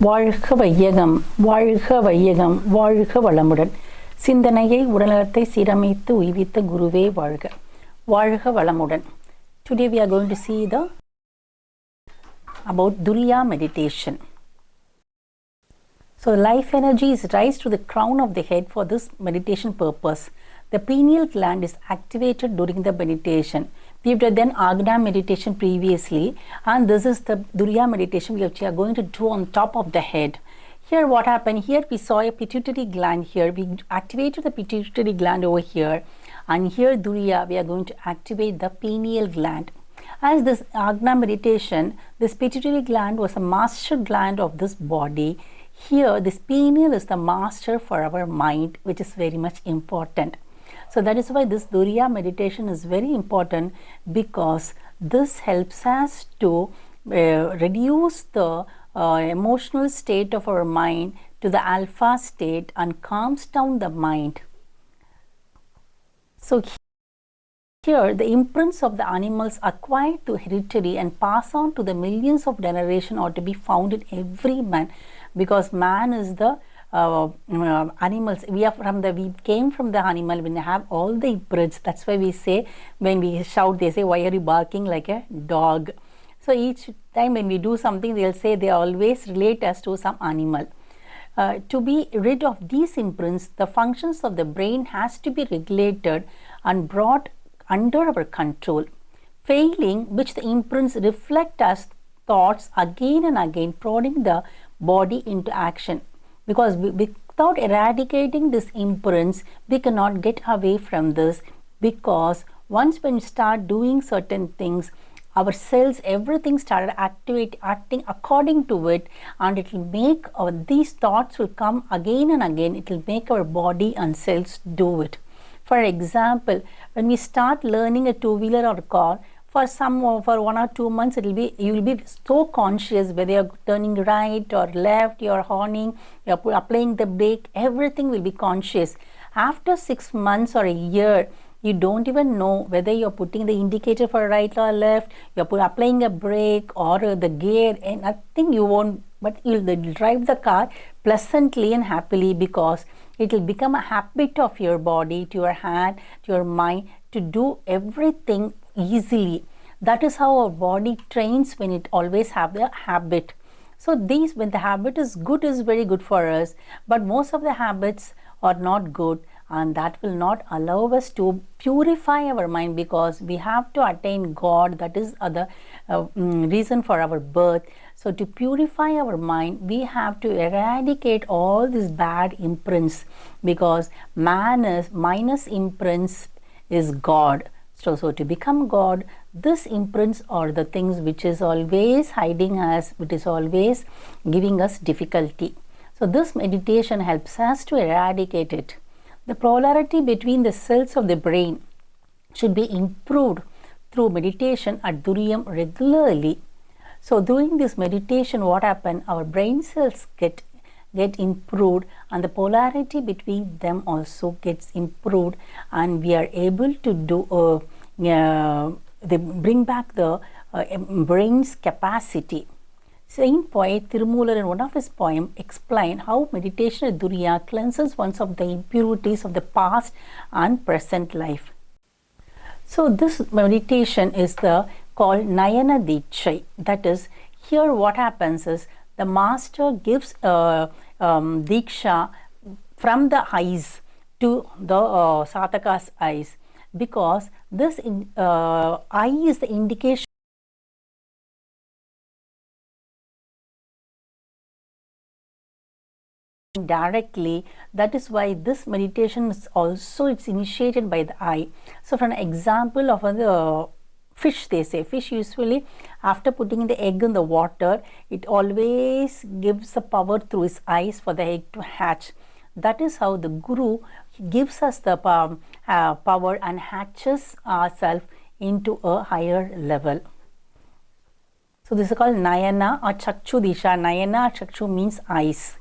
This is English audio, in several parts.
வாழ்க வையகம், வாழ்க வையகம், வாழ்க வளமுடன். சிந்தனையை உடல்நலத்தை சீரமைத்து உய்வித்த குருவே வாழ்க. வாழ்க வளமுடன். Today we are going to see about Thuriyam meditation. So life energy is raised to the crown of the head for this meditation purpose. The pineal gland is activated during the meditation. We've done Agna meditation previously, and this is the Thuriyam meditation which we are going to do on top of the head. Here what happened, here we saw a pituitary gland here. We activated the pituitary gland over here, and here Thuriya we are going to activate the pineal gland. As this Agna meditation, this pituitary gland was a master gland of this body. Here this pineal is the master for our mind, which is very much important. So that is why this Thuriyam meditation is very important, because this helps us to reduce the emotional state of our mind to the alpha state and calms down the mind. So here the imprints of the animals acquired to heredity and pass on to the millions of generations ought to be found in every man, because man is the animals. We came from the animal. When we have all the imprints, that's why we say, when we shout, they say, why are you barking like a dog? So each time when we do something, they'll say, they always relate us to some animal. To be rid of these imprints, the functions of the brain has to be regulated and brought under our control, failing which the imprints reflect us thoughts again and again, prodding the body into action. Because without eradicating these imprints, we cannot get away from this, because once when we start doing certain things, our cells, everything started acting according to it, and it will make these thoughts will come again and again. It will make our body and cells do it. For example, when we start learning a two-wheeler or a car, for 1 or 2 months, you will be so conscious whether you're turning right or left, you're horning, you're applying the brake, everything will be conscious. After 6 months or a year, you don't even know whether you're putting the indicator for right or left, you're applying a brake or the gear, and nothing you won't, but you'll drive the car pleasantly and happily, because it will become a habit of your body, to your hand, to your mind, to do everything easily. That is how our body trains, when it always have the habit. So these, when the habit is good, is very good for us, but most of the habits are not good, and that will not allow us to purify our mind, because we have to attain God. That is the reason for our birth. So to purify our mind, we have to eradicate all these bad imprints, because man is minus imprints is God. So to become God, these imprints are the things which is always hiding us, which is always giving us difficulty. So this meditation helps us to eradicate it. The polarity between the cells of the brain should be improved through meditation at Thuriyam regularly. So during this meditation, what happened? Our brain cells get improved, and the polarity between them also gets improved, and we are able to do they bring back the brain's capacity. Saint poet Thirumular, in one of his poems, explained how meditation at Thuriya cleanses one of the impurities of the past and present life. So this meditation is called Nayana Dikshai. That is, here what happens is, the master gives Diksha from the eyes to the Sataka's eyes, because this eye is the indication directly. That is why this meditation is also, it's initiated by the eye. So for an example of the fish, they say fish usually after putting the egg in the water, it always gives the power through his eyes for the egg to hatch. That is how the Guru gives us the power and hatches ourselves into a higher level. So this is called Nayana or Chakshu Disha. Nayana or Chakshu means eyes.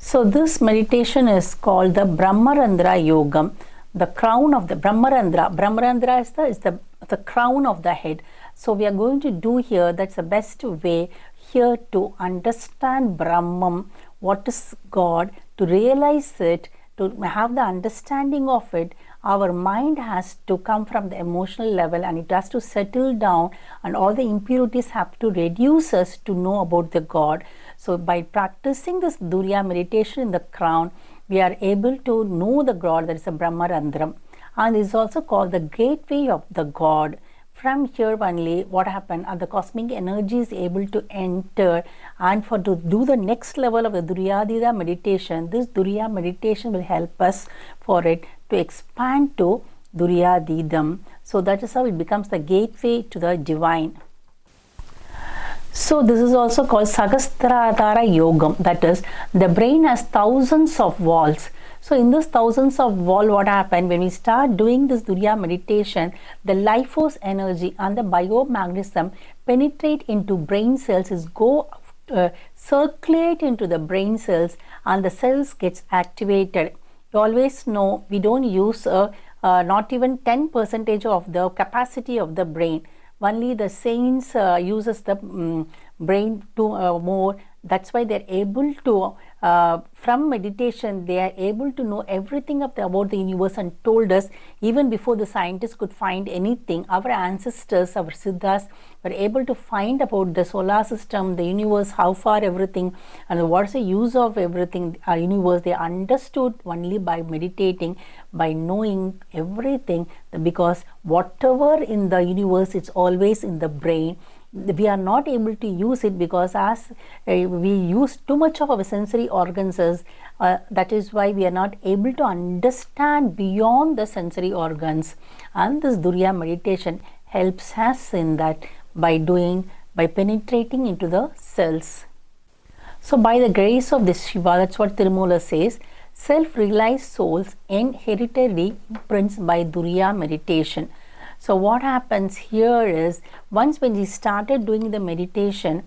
So this meditation is called the Brahmarandra Yogam. The crown of the Brahmarandra. Brahmarandra is the the crown of the head. So we are going to do here, that's the best way here to understand Brahman, what is God, to realize it, to have the understanding of it. Our mind has to come from the emotional level and it has to settle down, and all the impurities have to reduce us to know about the God. So by practicing this Thuriyam meditation in the crown, we are able to know the God, that is a Brahmarandram, and is also called the gateway of the God. From here only what happened, the cosmic energy is able to enter, and for to do the next level of the Duryadida meditation, this Thuriyam meditation will help us for it to expand to Duryadidam. So that is how it becomes the gateway to the divine. So this is also called Sahasrara Yogam, that is, the brain has thousands of walls. So in this thousands of wall, what happened when we start doing this Thuriyam meditation, the life force energy and the biomagnetism penetrate into brain cells, is go circulate into the brain cells, and the cells gets activated. You always know we don't use not even 10% of the capacity of the brain. Only the saints uses the brain to more. That's why they're able to, from meditation, they are able to know everything about the universe, and told us even before the scientists could find anything. Our ancestors, our Siddhas, were able to find about the solar system, the universe, how far everything, and what's the use of everything, our universe. They understood only by meditating, by knowing everything, because whatever in the universe, it's always in the brain. We are not able to use it because as we use too much of our sensory organs, that is why we are not able to understand beyond the sensory organs. And this Thuriyam meditation helps us in that by penetrating into the cells. So by the grace of this Shiva, that's what Tirumala says, self-realized souls inheritedly imprints by Thuriyam meditation. So what happens here is, once when we started doing the meditation,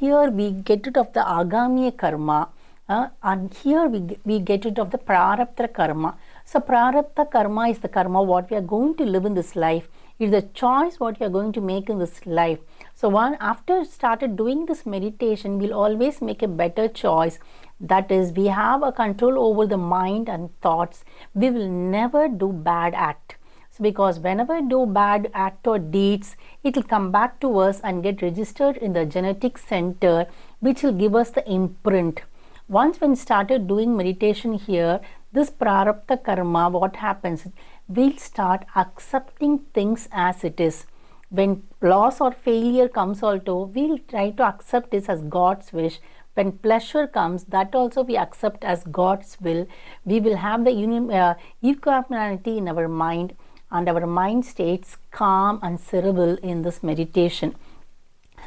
here we get rid of the agami karma, and here we get rid of the prarabdha karma. So prarabdha karma is the karma what we are going to live in this life. It's the choice what you are going to make in this life. So after started doing this meditation, we'll always make a better choice. That is, we have a control over the mind and thoughts. We will never do bad act. Because whenever we do bad act or deeds, it will come back to us and get registered in the genetic center, which will give us the imprint. Once when we started doing meditation here, this prarabdha karma, what happens, we'll start accepting things as it is. When loss or failure comes also, we'll try to accept this as God's wish. When pleasure comes, that also we accept as God's will. We will have the equanimity in our mind, and our mind stays calm and cerebral in this meditation.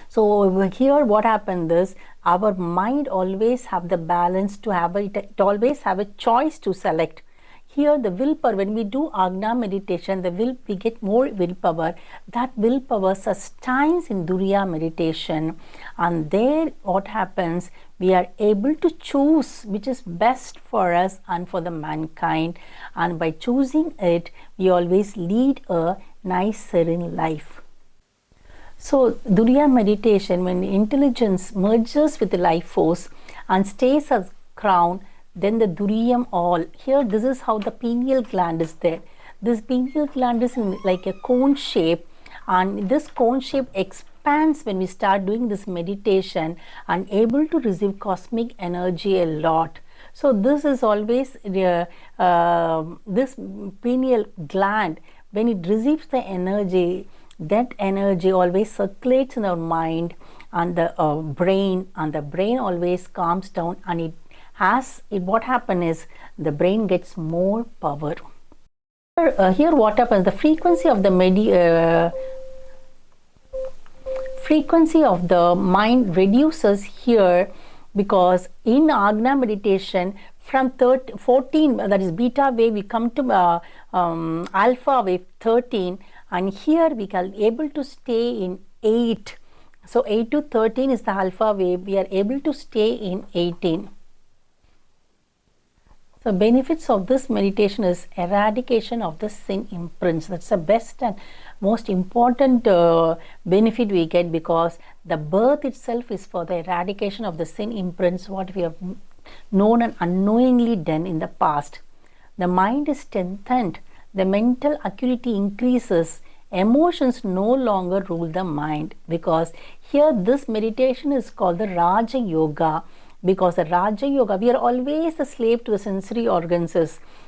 So here what happened is, our mind always have the balance to have it always have a choice to select. Here the willpower, when we do Agna meditation, we get more willpower. That willpower sustains in Thuriyam meditation, and there what happens, we are able to choose which is best for us and for the mankind, and by choosing it, we always lead a nice serene life. So Thuriyam meditation, when intelligence merges with the life force and stays as crown, then the Thuriyam all. Here this is how the pineal gland is there. This pineal gland is in like a cone shape, and this cone shape expands when we start doing this meditation and able to receive cosmic energy a lot. So this is always this pineal gland, when it receives the energy, that energy always circulates in our mind and the brain, and the brain always calms down, and what happens is the brain gets more power. Here what happens, the frequency of the frequency of the mind reduces here, because in Agna meditation from 14, that is beta wave, we come to alpha wave 13, and here we can able to stay in 8. So 8 to 13 is the alpha wave, we are able to stay in 18. So benefits of this meditation is eradication of the sin imprints. That's the best and most important benefit we get, because the birth itself is for the eradication of the sin imprints, what we have known and unknowingly done in the past. The mind is strengthened, the mental acuity increases, emotions no longer rule the mind, because here this meditation is called the Raja Yoga. Because the Raja Yoga, we are always a slave to the sensory organs.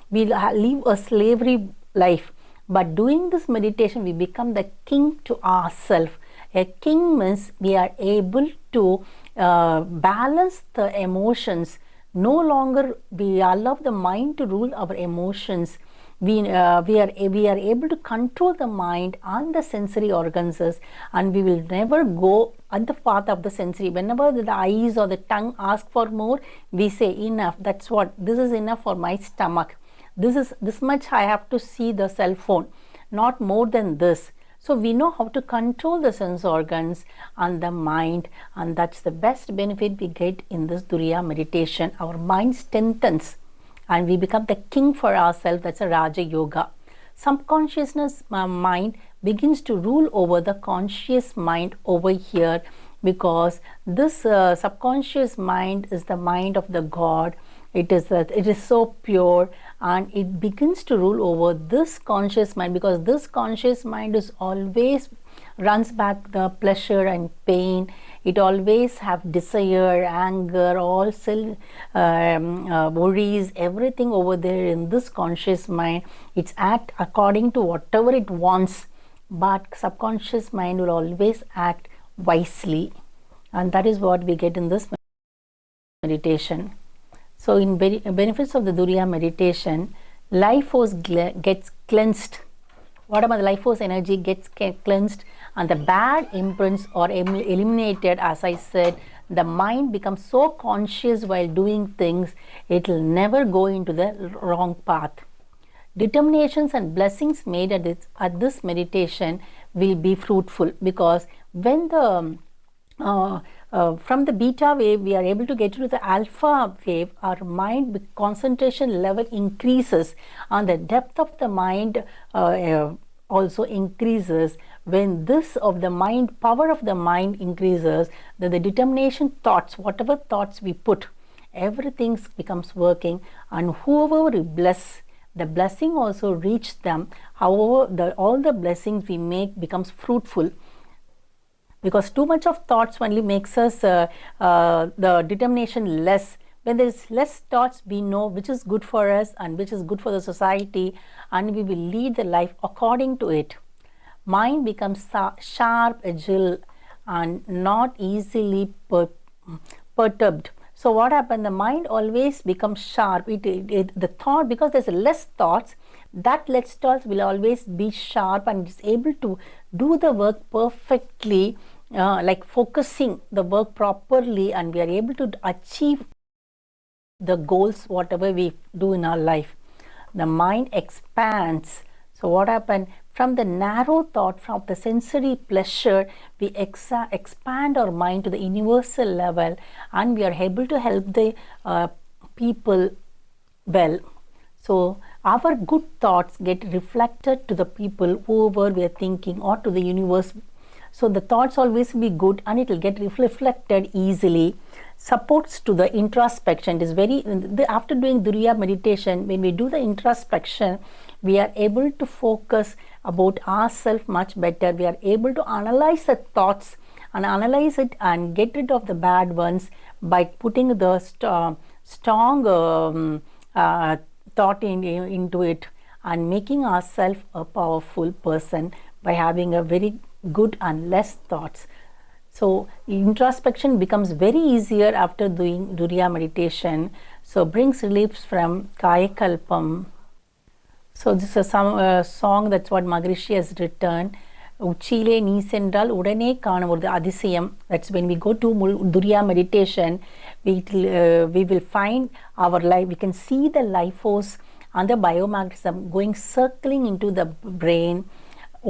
We live a slavery life. But doing this meditation, we become the king to ourselves. A king means we are able to balance the emotions. No longer we allow the mind to rule our emotions. We are able to control the mind and the sensory organs, and we will never go on the path of the sensory. Whenever the eyes or the tongue ask for more, we say enough. That's what, this is enough for my stomach. This much I have to see the cell phone, not more than this. So we know how to control the sense organs and the mind, and that's the best benefit we get in this Thuriyam meditation. Our mind strengthens and we become the king for ourselves. That's a Raja Yoga. Subconsciousness mind begins to rule over the conscious mind over here, because this subconscious mind is the mind of the God. It is so pure, and it begins to rule over this conscious mind, because this conscious mind is always runs back the pleasure and pain. It always have desire, anger, all worries, everything over there in this conscious mind. It's act according to whatever it wants, but subconscious mind will always act wisely, and that is what we get in this meditation. So in benefits of the Thuriyam meditation, life force gets cleansed. Whatever the life force energy gets cleansed, and the bad imprints are eliminated. As I said, the mind becomes so conscious while doing things, it will never go into the wrong path. Determinations and blessings made at this meditation will be fruitful, because when the from the beta wave we are able to get to the alpha wave, our mind concentration level increases, and the depth of the mind also increases. When this of the mind, power of the mind increases, then the determination thoughts, whatever thoughts we put, everything becomes working, and whoever we bless, the blessing also reaches them. However, all the blessings we make becomes fruitful, because too much of thoughts only makes us the determination less. When there is less thoughts, we know which is good for us and which is good for the society, and we will lead the life according to it. Mind becomes sharp, agile, and not easily perturbed. So what happened? The mind always becomes sharp. The thought, because there's less thoughts, that less thoughts will always be sharp, and is able to do the work perfectly, like focusing the work properly, and we are able to achieve the goals whatever we do in our life. The mind expands. So what happened? From the narrow thought, from the sensory pleasure, we expand our mind to the universal level, and we are able to help the people well. So our good thoughts get reflected to the people whoever we are thinking, or to the universe. So the thoughts always be good, and it will get reflected easily. Supports to the introspection. It is very, after doing Thuriyam meditation, when we do the introspection, we are able to focus about ourselves much better. We are able to analyze the thoughts and analyze it and get rid of the bad ones by putting the strong thought into it, and making ourselves a powerful person by having a very good and less thoughts. So introspection becomes very easier after doing Thuriyam meditation. So brings reliefs from Kayakalpam. So this is some song, that's what Maharishi has written. Uchile நீ சென்றால் உடனே காணும் ஒரு அதிசயம். That's when we go to Thuriyam meditation, we will find our life. We can see the life force and the biomagnetism going circling into the brain.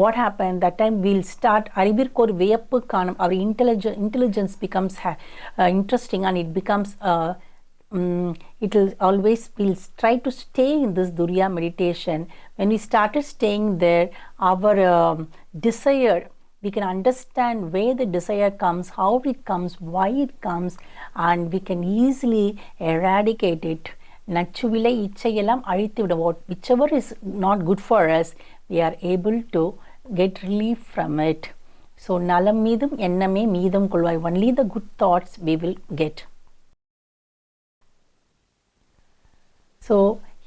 What happened? That time we'll start அறிவிற்கு ஒரு வியப்பு காணும். Our intelligence becomes interesting, and it becomes it will always, we'll try to stay in this Thuriyam meditation. When we started staying there, our desire, we can understand where the desire comes, how it comes, why it comes, and we can easily eradicate it. நச்சுவிலை இச்சையெல்லாம் அழித்து விடுவோம். Whichever is not good for us, we are able to get relief from it. So நலம் மீதும் எண்ணமே மீதம் கொள்வாய். Only the good thoughts we will get. So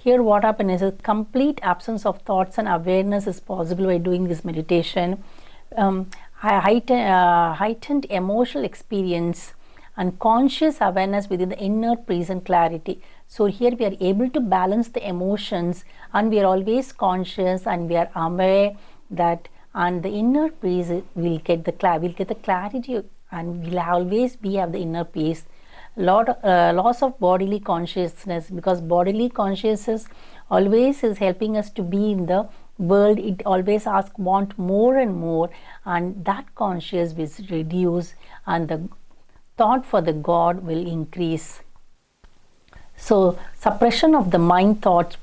here what happens is a complete absence of thoughts and awareness is possible by doing this meditation. Heightened emotional experience and conscious awareness within the inner peace and clarity. So here we are able to balance the emotions, and we are always conscious, and we are aware that, and the inner peace will get the clarity, and we'll always have the inner peace. Loss of bodily consciousness, because bodily consciousness always is helping us to be in the world. It always want more and more, and that conscious will reduce, and the thought for the God will increase. So suppression of the mind thoughts,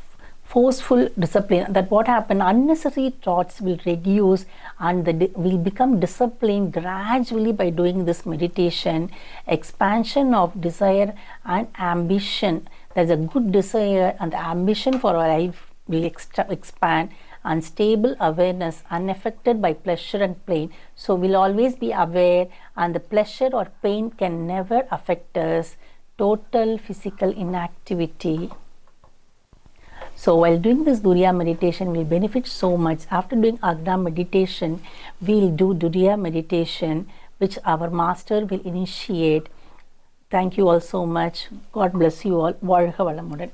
forceful discipline, that what happen, unnecessary thoughts will reduce, and will become disciplined gradually by doing this meditation. Expansion of desire and ambition, there's a good desire, and the ambition for our life will expand. And stable awareness, unaffected by pleasure and pain. So we'll always be aware, and the pleasure or pain can never affect us. Total physical inactivity. So while doing this Thuriyam meditation, we'll benefit so much. After doing Agna meditation, we'll do Thuriyam meditation, which our master will initiate. Thank you all so much. God bless you all. வாழ்க வளமுடன்.